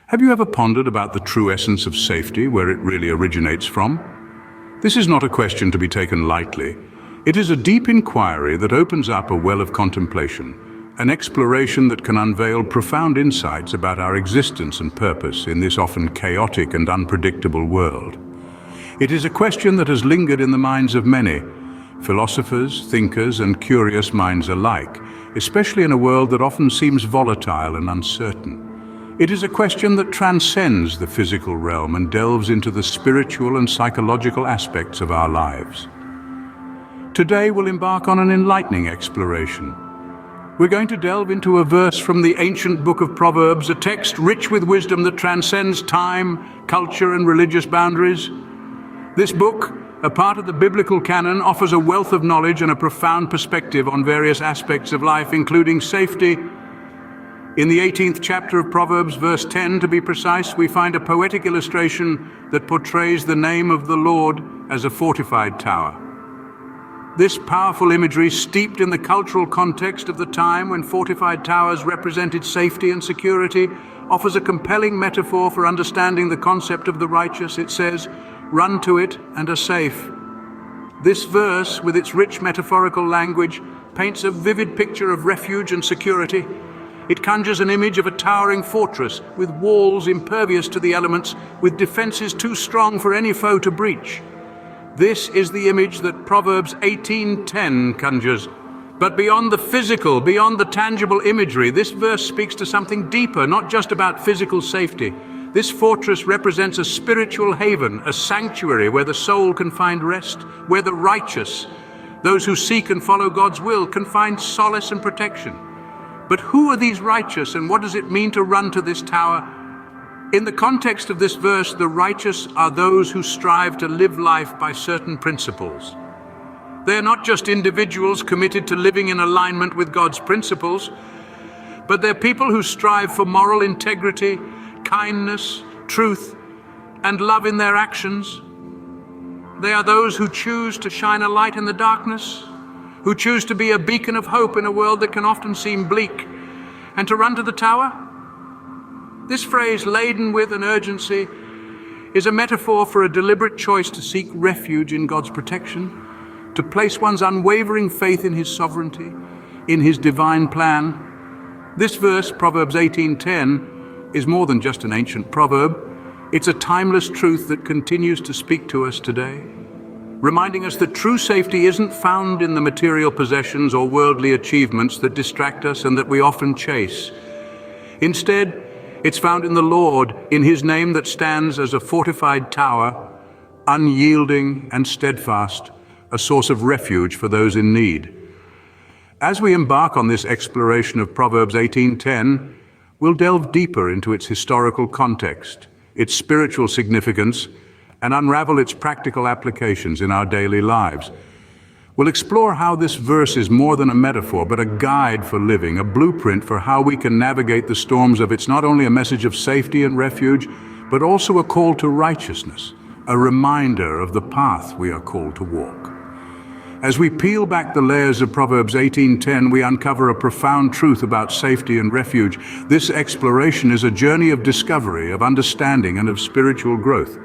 Have you ever pondered about the true essence of safety, where it really originates from? This is not a question to be taken lightly. It is a deep inquiry that opens up a well of contemplation, an exploration that can unveil profound insights about our existence and purpose in this often chaotic and unpredictable world. It is a question that has lingered in the minds of many, philosophers, thinkers, and curious minds alike, especially in a world that often seems volatile and uncertain. It is a question that transcends the physical realm and delves into the spiritual and psychological aspects of our lives. Today we'll embark on an enlightening exploration. We're going to delve into a verse from the ancient book of Proverbs, a text rich with wisdom that transcends time, culture, and religious boundaries. This book, a part of the biblical canon, offers a wealth of knowledge and a profound perspective on various aspects of life, including safety. In the 18th chapter of Proverbs, verse 10 to be precise, we find a poetic illustration that portrays the name of the Lord as a fortified tower. This powerful imagery, steeped in the cultural context of the time when fortified towers represented safety and security, offers a compelling metaphor for understanding the concept of the righteous. It says, "Run to it and are safe." This verse, with its rich metaphorical language, paints a vivid picture of refuge and security. It conjures an image of a towering fortress with walls impervious to the elements, with defenses too strong for any foe to breach. This is the image that Proverbs 18:10 conjures. But beyond the physical, beyond the tangible imagery, this verse speaks to something deeper, not just about physical safety. This fortress represents a spiritual haven, a sanctuary where the soul can find rest, where the righteous, those who seek and follow God's will, can find solace and protection. But who are these righteous, and what does it mean to run to this tower? In the context of this verse, the righteous are those who strive to live life by certain principles. They are not just individuals committed to living in alignment with God's principles, but they're people who strive for moral integrity, kindness, truth, and love in their actions. They are those who choose to shine a light in the darkness, who choose to be a beacon of hope in a world that can often seem bleak. And to run to the tower? This phrase, laden with an urgency, is a metaphor for a deliberate choice to seek refuge in God's protection, to place one's unwavering faith in His sovereignty, in His divine plan. This verse, Proverbs 18:10, is more than just an ancient proverb. It's a timeless truth that continues to speak to us today, reminding us that true safety isn't found in the material possessions or worldly achievements that distract us and that we often chase. Instead, it's found in the Lord, in His name that stands as a fortified tower, unyielding and steadfast, a source of refuge for those in need. As we embark on this exploration of Proverbs 18:10, we'll delve deeper into its historical context, its spiritual significance, and unravel its practical applications in our daily lives. We'll explore how this verse is more than a metaphor, but a guide for living, a blueprint for how we can navigate the storms of it's not only a message of safety and refuge, but also a call to righteousness, a reminder of the path we are called to walk. As we peel back the layers of Proverbs 18:10, we uncover a profound truth about safety and refuge. This exploration is a journey of discovery, of understanding, and of spiritual growth.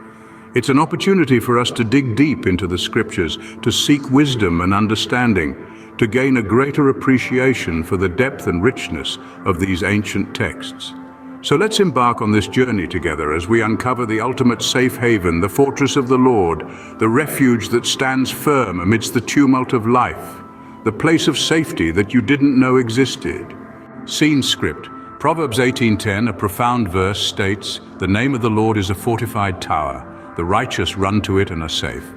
It's an opportunity for us to dig deep into the Scriptures, to seek wisdom and understanding, to gain a greater appreciation for the depth and richness of these ancient texts. So let's embark on this journey together as we uncover the ultimate safe haven, the fortress of the Lord, the refuge that stands firm amidst the tumult of life, the place of safety that you didn't know existed. Scene script. Proverbs 18:10, a profound verse, states, "The name of the Lord is a fortified tower. The righteous run to it and are safe."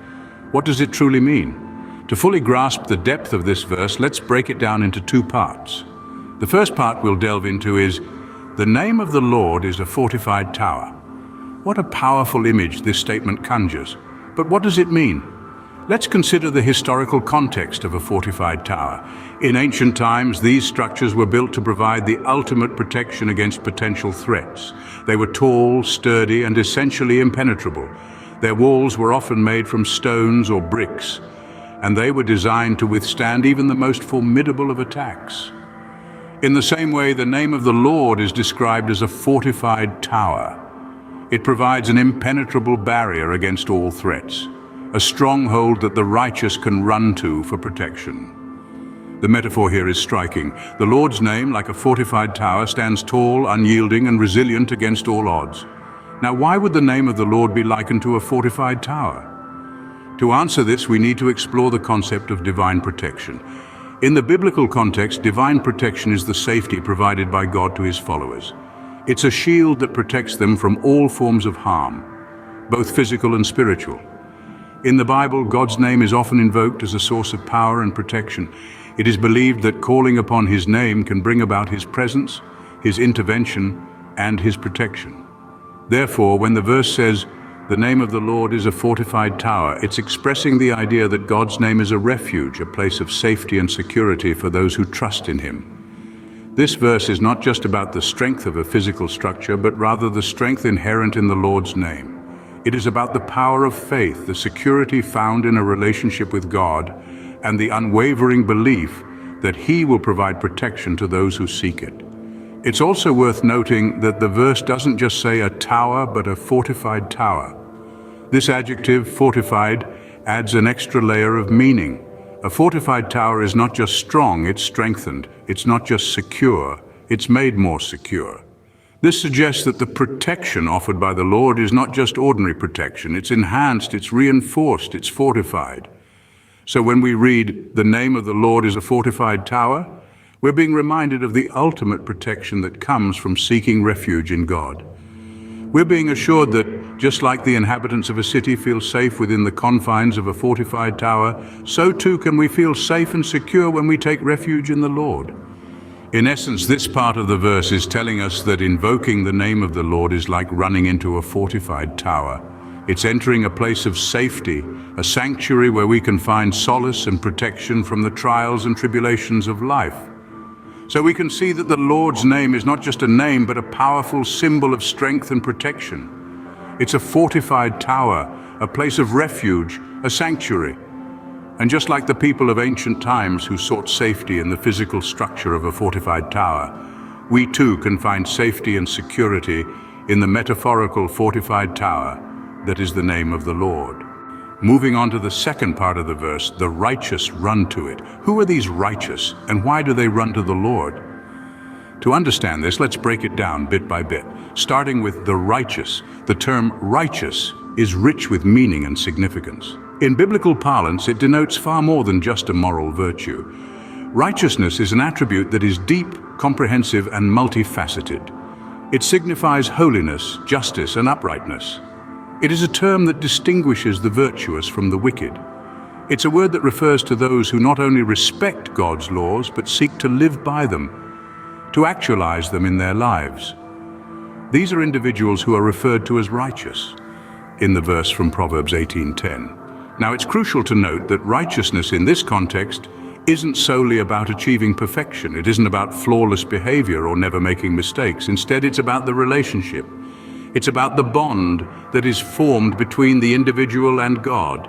What does it truly mean? To fully grasp the depth of this verse, let's break it down into two parts. The first part we'll delve into is, the name of the Lord is a fortified tower. What a powerful image this statement conjures. But what does it mean? Let's consider the historical context of a fortified tower. In ancient times, these structures were built to provide the ultimate protection against potential threats. They were tall, sturdy, and essentially impenetrable. Their walls were often made from stones or bricks, and they were designed to withstand even the most formidable of attacks. In the same way, the name of the Lord is described as a fortified tower. It provides an impenetrable barrier against all threats, a stronghold that the righteous can run to for protection. The metaphor here is striking. The Lord's name, like a fortified tower, stands tall, unyielding, and resilient against all odds. Now, why would the name of the Lord be likened to a fortified tower? To answer this, we need to explore the concept of divine protection. In the biblical context, divine protection is the safety provided by God to his followers. It's a shield that protects them from all forms of harm, both physical and spiritual. In the Bible, God's name is often invoked as a source of power and protection. It is believed that calling upon his name can bring about his presence, his intervention, and his protection. Therefore, when the verse says, "The name of the Lord is a fortified tower," it's expressing the idea that God's name is a refuge, a place of safety and security for those who trust in him. This verse is not just about the strength of a physical structure, but rather the strength inherent in the Lord's name. It is about the power of faith, the security found in a relationship with God, and the unwavering belief that he will provide protection to those who seek it. It's also worth noting that the verse doesn't just say a tower, but a fortified tower. This adjective, fortified, adds an extra layer of meaning. A fortified tower is not just strong, it's strengthened. It's not just secure, it's made more secure. This suggests that the protection offered by the Lord is not just ordinary protection. It's enhanced, it's reinforced, it's fortified. So when we read, "The name of the Lord is a fortified tower," we're being reminded of the ultimate protection that comes from seeking refuge in God. We're being assured that, just like the inhabitants of a city feel safe within the confines of a fortified tower, so too can we feel safe and secure when we take refuge in the Lord. In essence, this part of the verse is telling us that invoking the name of the Lord is like running into a fortified tower. It's entering a place of safety, a sanctuary where we can find solace and protection from the trials and tribulations of life. So we can see that the Lord's name is not just a name, but a powerful symbol of strength and protection. It's a fortified tower, a place of refuge, a sanctuary. And just like the people of ancient times who sought safety in the physical structure of a fortified tower, we too can find safety and security in the metaphorical fortified tower that is the name of the Lord. Moving on to the second part of the verse, the righteous run to it. Who are these righteous, and why do they run to the Lord? To understand this, let's break it down bit by bit. Starting with the righteous, the term righteous is rich with meaning and significance. In biblical parlance, it denotes far more than just a moral virtue. Righteousness is an attribute that is deep, comprehensive, and multifaceted. It signifies holiness, justice, and uprightness. It is a term that distinguishes the virtuous from the wicked. It's a word that refers to those who not only respect God's laws, but seek to live by them, to actualize them in their lives. These are individuals who are referred to as righteous in the verse from Proverbs 18:10. Now, it's crucial to note that righteousness in this context isn't solely about achieving perfection. It isn't about flawless behavior or never making mistakes. Instead, it's about the relationship. It's about the bond that is formed between the individual and God.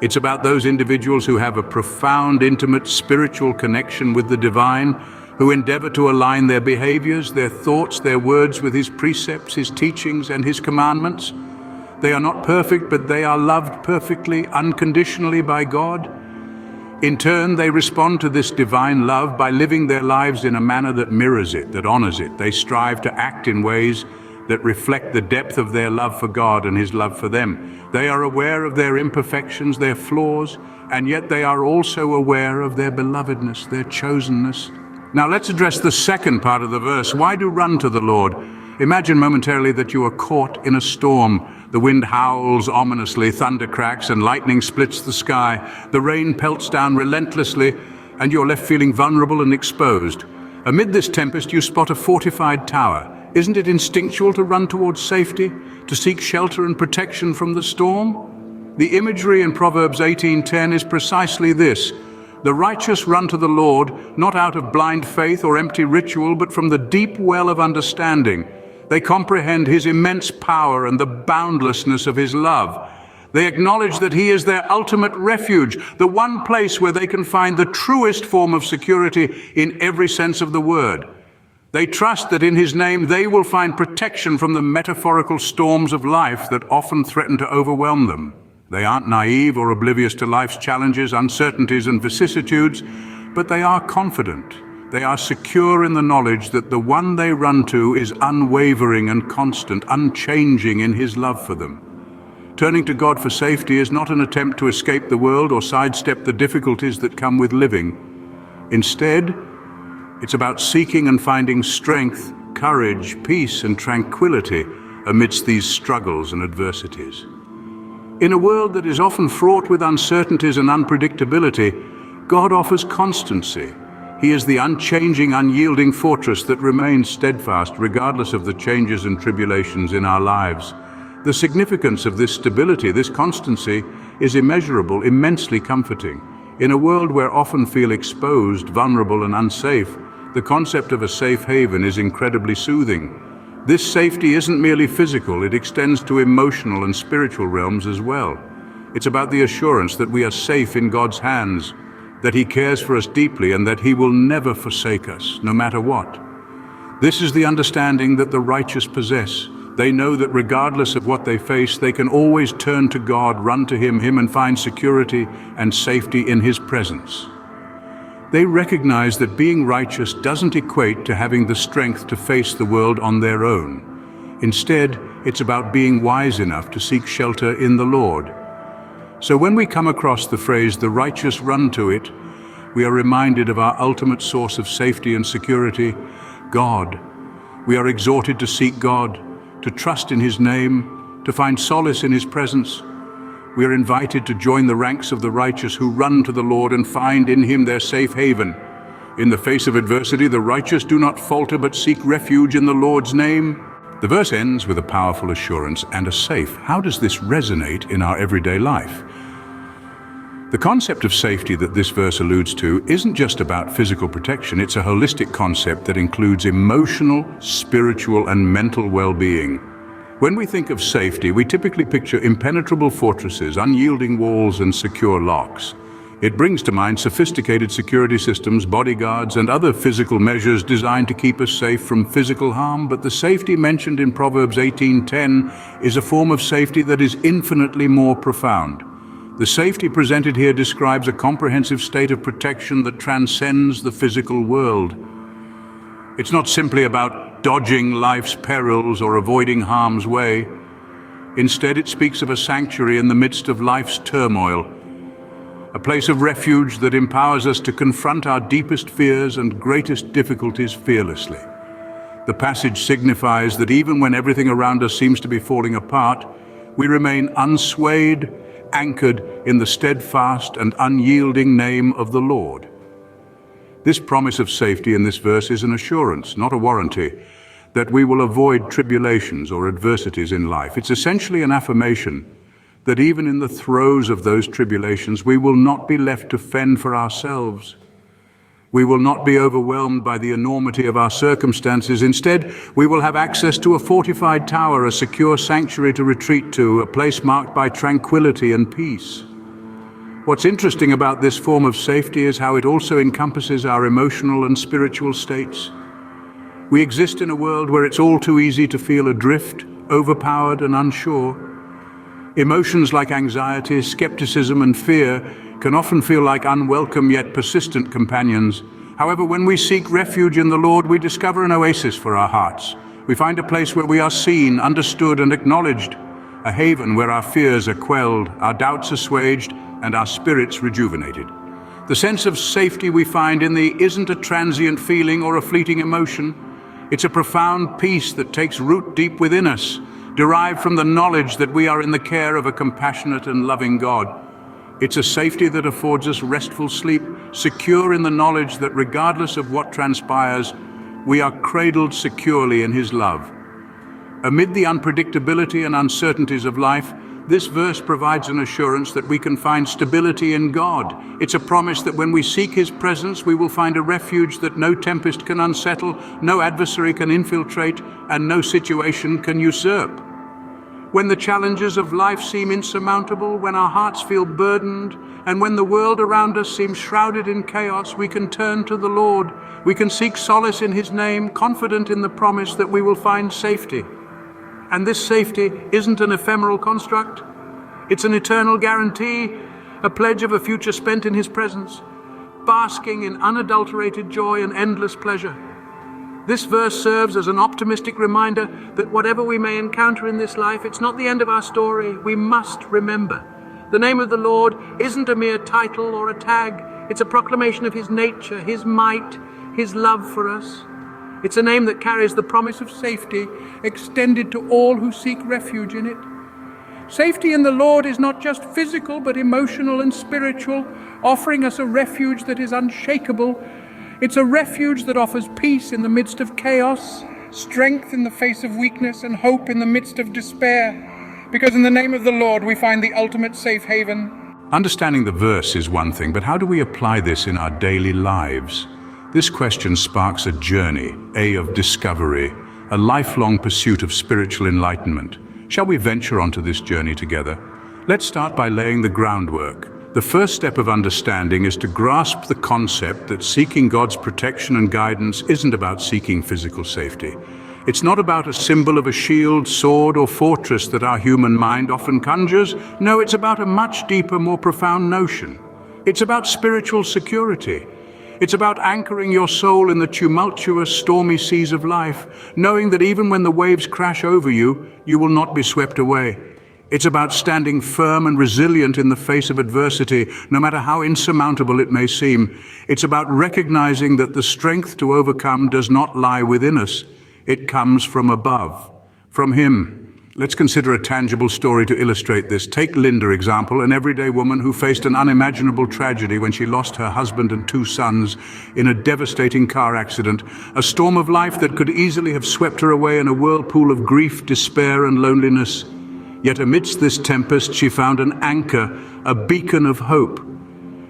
It's about those individuals who have a profound, intimate spiritual connection with the divine, who endeavor to align their behaviors, their thoughts, their words with his precepts, his teachings, and his commandments. They are not perfect, but they are loved perfectly, unconditionally by God. In turn, they respond to this divine love by living their lives in a manner that mirrors it, that honors it. They strive to act in ways that reflect the depth of their love for God and his love for them. They are aware of their imperfections, their flaws, and yet they are also aware of their belovedness, their chosenness. Now let's address the second part of the verse. Why do run to the Lord? Imagine momentarily that you are caught in a storm. The wind howls ominously, thunder cracks, and lightning splits the sky. The rain pelts down relentlessly, and you're left feeling vulnerable and exposed. Amid this tempest, you spot a fortified tower. Isn't it instinctual to run towards safety, to seek shelter and protection from the storm? The imagery in Proverbs 18:10 is precisely this. The righteous run to the Lord, not out of blind faith or empty ritual, but from the deep well of understanding. They comprehend his immense power and the boundlessness of his love. They acknowledge that He is their ultimate refuge, the one place where they can find the truest form of security in every sense of the word. They trust that in His name they will find protection from the metaphorical storms of life that often threaten to overwhelm them. They aren't naive or oblivious to life's challenges, uncertainties, and vicissitudes, but they are confident. They are secure in the knowledge that the one they run to is unwavering and constant, unchanging in His love for them. Turning to God for safety is not an attempt to escape the world or sidestep the difficulties that come with living. Instead, it's about seeking and finding strength, courage, peace, and tranquility amidst these struggles and adversities. In a world that is often fraught with uncertainties and unpredictability, God offers constancy. He is the unchanging, unyielding fortress that remains steadfast regardless of the changes and tribulations in our lives. The significance of this stability, this constancy, is immeasurable, immensely comforting. In a world where often feel exposed, vulnerable, and unsafe, the concept of a safe haven is incredibly soothing. This safety isn't merely physical, it extends to emotional and spiritual realms as well. It's about the assurance that we are safe in God's hands, that He cares for us deeply, and that He will never forsake us, no matter what. This is the understanding that the righteous possess. They know that regardless of what they face, they can always turn to God, run to Him, and find security and safety in His presence. They recognize that being righteous doesn't equate to having the strength to face the world on their own. Instead, it's about being wise enough to seek shelter in the Lord. So when we come across the phrase, "the righteous run to it," we are reminded of our ultimate source of safety and security, God. We are exhorted to seek God, to trust in His name, to find solace in His presence. We are invited to join the ranks of the righteous who run to the Lord and find in Him their safe haven. In the face of adversity, the righteous do not falter but seek refuge in the Lord's name. The verse ends with a powerful assurance and a safe. How does this resonate in our everyday life? The concept of safety that this verse alludes to isn't just about physical protection, it's a holistic concept that includes emotional, spiritual, and mental well-being. When we think of safety, we typically picture impenetrable fortresses, unyielding walls, and secure locks. It brings to mind sophisticated security systems, bodyguards, and other physical measures designed to keep us safe from physical harm, but the safety mentioned in Proverbs 18:10 is a form of safety that is infinitely more profound. The safety presented here describes a comprehensive state of protection that transcends the physical world. It's not simply about dodging life's perils or avoiding harm's way. Instead, it speaks of a sanctuary in the midst of life's turmoil, a place of refuge that empowers us to confront our deepest fears and greatest difficulties fearlessly. The passage signifies that even when everything around us seems to be falling apart, we remain unswayed, anchored in the steadfast and unyielding name of the Lord. This promise of safety in this verse is an assurance, not a warranty, that we will avoid tribulations or adversities in life. It's essentially an affirmation that even in the throes of those tribulations, we will not be left to fend for ourselves. We will not be overwhelmed by the enormity of our circumstances. Instead, we will have access to a fortified tower, a secure sanctuary to retreat to, a place marked by tranquility and peace. What's interesting about this form of safety is how it also encompasses our emotional and spiritual states. We exist in a world where it's all too easy to feel adrift, overpowered, and unsure. Emotions like anxiety, skepticism, and fear can often feel like unwelcome yet persistent companions. However, when we seek refuge in the Lord, we discover an oasis for our hearts. We find a place where we are seen, understood, and acknowledged, a haven where our fears are quelled, our doubts assuaged, and our spirits rejuvenated. The sense of safety we find in thee isn't a transient feeling or a fleeting emotion. It's a profound peace that takes root deep within us, derived from the knowledge that we are in the care of a compassionate and loving God. It's a safety that affords us restful sleep, secure in the knowledge that regardless of what transpires, we are cradled securely in His love. Amid the unpredictability and uncertainties of life, this verse provides an assurance that we can find stability in God. It's a promise that when we seek His presence, we will find a refuge that no tempest can unsettle, no adversary can infiltrate, and no situation can usurp. When the challenges of life seem insurmountable, when our hearts feel burdened, and when the world around us seems shrouded in chaos, we can turn to the Lord. We can seek solace in His name, confident in the promise that we will find safety. And this safety isn't an ephemeral construct. It's an eternal guarantee, a pledge of a future spent in His presence, basking in unadulterated joy and endless pleasure. This verse serves as an optimistic reminder that whatever we may encounter in this life, it's not the end of our story. We must remember. The name of the Lord isn't a mere title or a tag. It's a proclamation of His nature, His might, His love for us. It's a name that carries the promise of safety extended to all who seek refuge in it. Safety in the Lord is not just physical, but emotional and spiritual, offering us a refuge that is unshakable. It's a refuge that offers peace in the midst of chaos, strength in the face of weakness, and hope in the midst of despair. Because in the name of the Lord, we find the ultimate safe haven. Understanding the verse is one thing, but how do we apply this in our daily lives? This question sparks a journey, of discovery, a lifelong pursuit of spiritual enlightenment. Shall we venture onto this journey together? Let's start by laying the groundwork. The first step of understanding is to grasp the concept that seeking God's protection and guidance isn't about seeking physical safety. It's not about a symbol of a shield, sword, or fortress that our human mind often conjures. No, it's about a much deeper, more profound notion. It's about spiritual security. It's about anchoring your soul in the tumultuous, stormy seas of life, knowing that even when the waves crash over you, you will not be swept away. It's about standing firm and resilient in the face of adversity, no matter how insurmountable it may seem. It's about recognizing that the strength to overcome does not lie within us. It comes from above, from Him. Let's consider a tangible story to illustrate this. Take Linda, example, an everyday woman who faced an unimaginable tragedy when she lost her husband and 2 sons in a devastating car accident, a storm of life that could easily have swept her away in a whirlpool of grief, despair, and loneliness. Yet amidst this tempest, she found an anchor, a beacon of hope.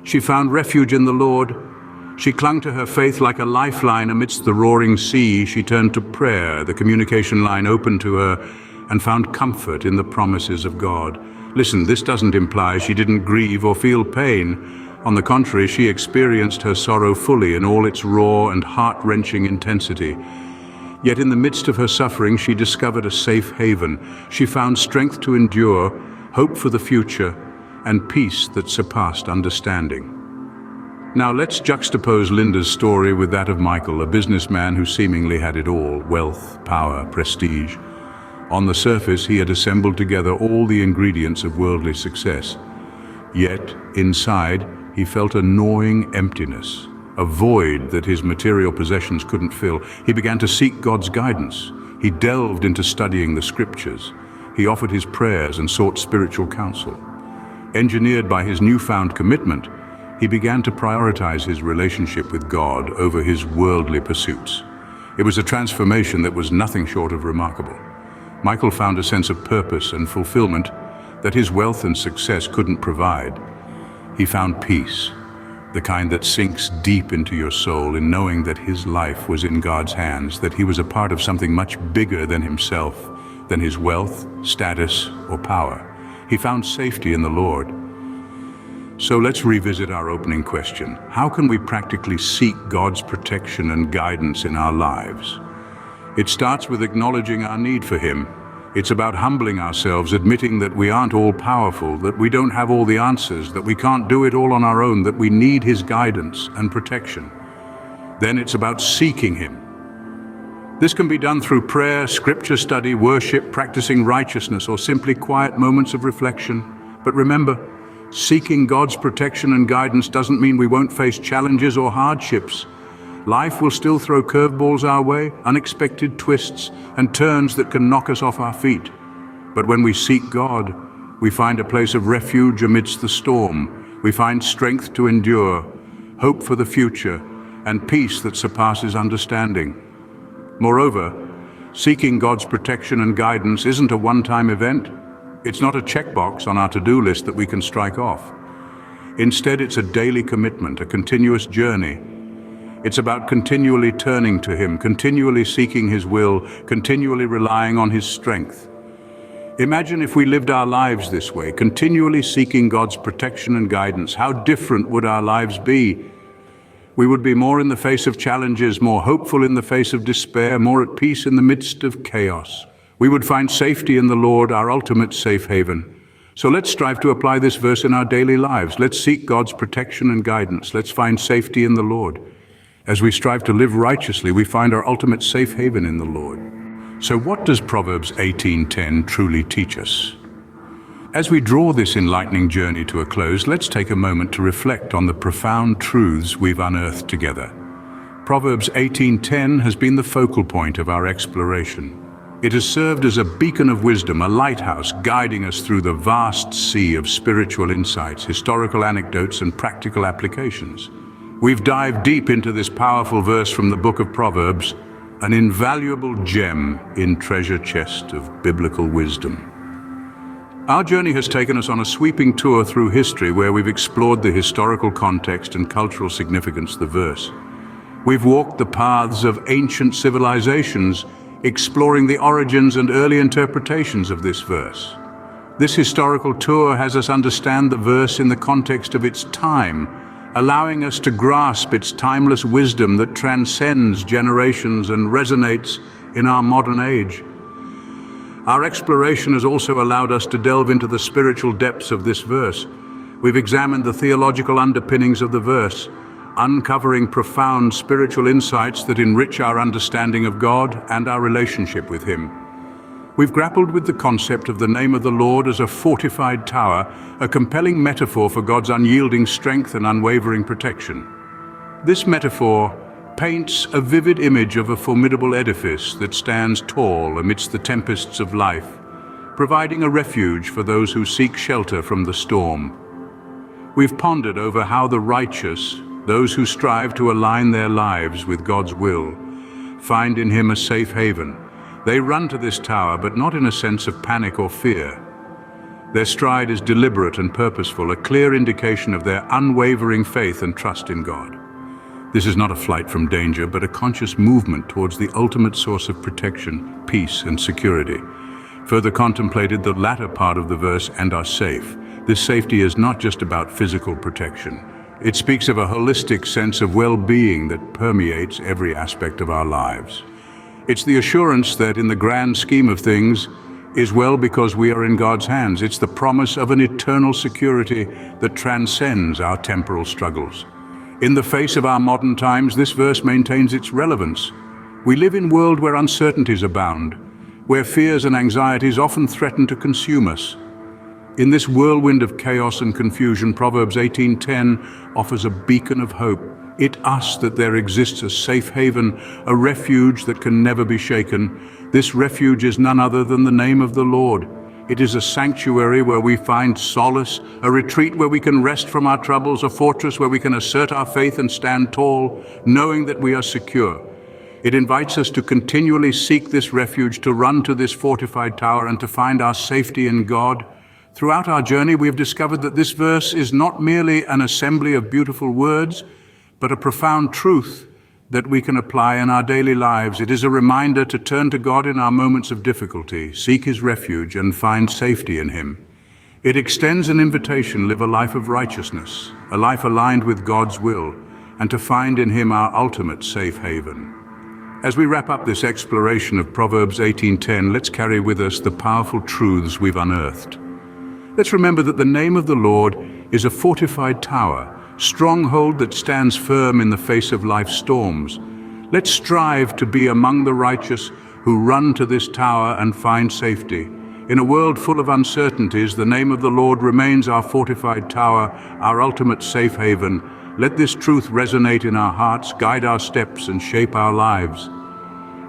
She found refuge in the Lord. She clung to her faith like a lifeline amidst the roaring sea. She turned to prayer, the communication line open to her, and found comfort in the promises of God. Listen, this doesn't imply she didn't grieve or feel pain. On the contrary, she experienced her sorrow fully in all its raw and heart-wrenching intensity. Yet in the midst of her suffering, she discovered a safe haven. She found strength to endure, hope for the future, and peace that surpassed understanding. Now let's juxtapose Linda's story with that of Michael, a businessman who seemingly had it all: wealth, power, prestige. On the surface, he had assembled together all the ingredients of worldly success. Yet, inside, he felt a gnawing emptiness, a void that his material possessions couldn't fill. He began to seek God's guidance. He delved into studying the scriptures. He offered his prayers and sought spiritual counsel. Engineered by his newfound commitment, he began to prioritize his relationship with God over his worldly pursuits. It was a transformation that was nothing short of remarkable. Michael found a sense of purpose and fulfillment that his wealth and success couldn't provide. He found peace, the kind that sinks deep into your soul in knowing that his life was in God's hands, that he was a part of something much bigger than himself, than his wealth, status, or power. He found safety in the Lord. So let's revisit our opening question. How can we practically seek God's protection and guidance in our lives? It starts with acknowledging our need for Him. It's about humbling ourselves, admitting that we aren't all powerful, that we don't have all the answers, that we can't do it all on our own, that we need His guidance and protection. Then it's about seeking Him. This can be done through prayer, scripture study, worship, practicing righteousness, or simply quiet moments of reflection. But remember, seeking God's protection and guidance doesn't mean we won't face challenges or hardships. Life will still throw curveballs our way, unexpected twists and turns that can knock us off our feet. But when we seek God, we find a place of refuge amidst the storm. We find strength to endure, hope for the future, and peace that surpasses understanding. Moreover, seeking God's protection and guidance isn't a one-time event. It's not a checkbox on our to-do list that we can strike off. Instead, it's a daily commitment, a continuous journey. It's about continually turning to Him, continually seeking His will, continually relying on His strength. Imagine if we lived our lives this way, continually seeking God's protection and guidance. How different would our lives be? We would be more in the face of challenges, more hopeful in the face of despair, more at peace in the midst of chaos. We would find safety in the Lord, our ultimate safe haven. So let's strive to apply this verse in our daily lives. Let's seek God's protection and guidance. Let's find safety in the Lord. As we strive to live righteously, we find our ultimate safe haven in the Lord. So what does Proverbs 18:10 truly teach us? As we draw this enlightening journey to a close, let's take a moment to reflect on the profound truths we've unearthed together. Proverbs 18:10 has been the focal point of our exploration. It has served as a beacon of wisdom, a lighthouse guiding us through the vast sea of spiritual insights, historical anecdotes, and practical applications. We've dived deep into this powerful verse from the book of Proverbs, an invaluable gem in treasure chest of biblical wisdom. Our journey has taken us on a sweeping tour through history where we've explored the historical context and cultural significance of the verse. We've walked the paths of ancient civilizations, exploring the origins and early interpretations of this verse. This historical tour has us understand the verse in the context of its time, allowing us to grasp its timeless wisdom that transcends generations and resonates in our modern age. Our exploration has also allowed us to delve into the spiritual depths of this verse. We've examined the theological underpinnings of the verse, uncovering profound spiritual insights that enrich our understanding of God and our relationship with Him. We've grappled with the concept of the name of the Lord as a fortified tower, a compelling metaphor for God's unyielding strength and unwavering protection. This metaphor paints a vivid image of a formidable edifice that stands tall amidst the tempests of life, providing a refuge for those who seek shelter from the storm. We've pondered over how the righteous, those who strive to align their lives with God's will, find in Him a safe haven. They run to this tower, but not in a sense of panic or fear. Their stride is deliberate and purposeful, a clear indication of their unwavering faith and trust in God. This is not a flight from danger, but a conscious movement towards the ultimate source of protection, peace, and security. Further contemplated the latter part of the verse, and are safe. This safety is not just about physical protection. It speaks of a holistic sense of well-being that permeates every aspect of our lives. It's the assurance that in the grand scheme of things is well because we are in God's hands. It's the promise of an eternal security that transcends our temporal struggles. In the face of our modern times, this verse maintains its relevance. We live in a world where uncertainties abound, where fears and anxieties often threaten to consume us. In this whirlwind of chaos and confusion, Proverbs 18:10 offers a beacon of hope. It asks that there exists a safe haven, a refuge that can never be shaken. This refuge is none other than the name of the Lord. It is a sanctuary where we find solace, a retreat where we can rest from our troubles, a fortress where we can assert our faith and stand tall, knowing that we are secure. It invites us to continually seek this refuge, to run to this fortified tower, and to find our safety in God. Throughout our journey, we have discovered that this verse is not merely an assembly of beautiful words, but a profound truth that we can apply in our daily lives. It is a reminder to turn to God in our moments of difficulty, seek His refuge, and find safety in Him. It extends an invitation to live a life of righteousness, a life aligned with God's will, and to find in Him our ultimate safe haven. As we wrap up this exploration of Proverbs 18:10, let's carry with us the powerful truths we've unearthed. Let's remember that the name of the Lord is a fortified tower, stronghold that stands firm in the face of life's storms. Let's strive to be among the righteous who run to this tower and find safety. In a world full of uncertainties, the name of the Lord remains our fortified tower, our ultimate safe haven. Let this truth resonate in our hearts, guide our steps, and shape our lives.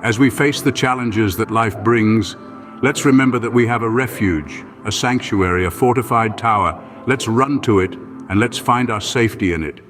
As we face the challenges that life brings, let's remember that we have a refuge, a sanctuary, a fortified tower. Let's run to it, and let's find our safety in it.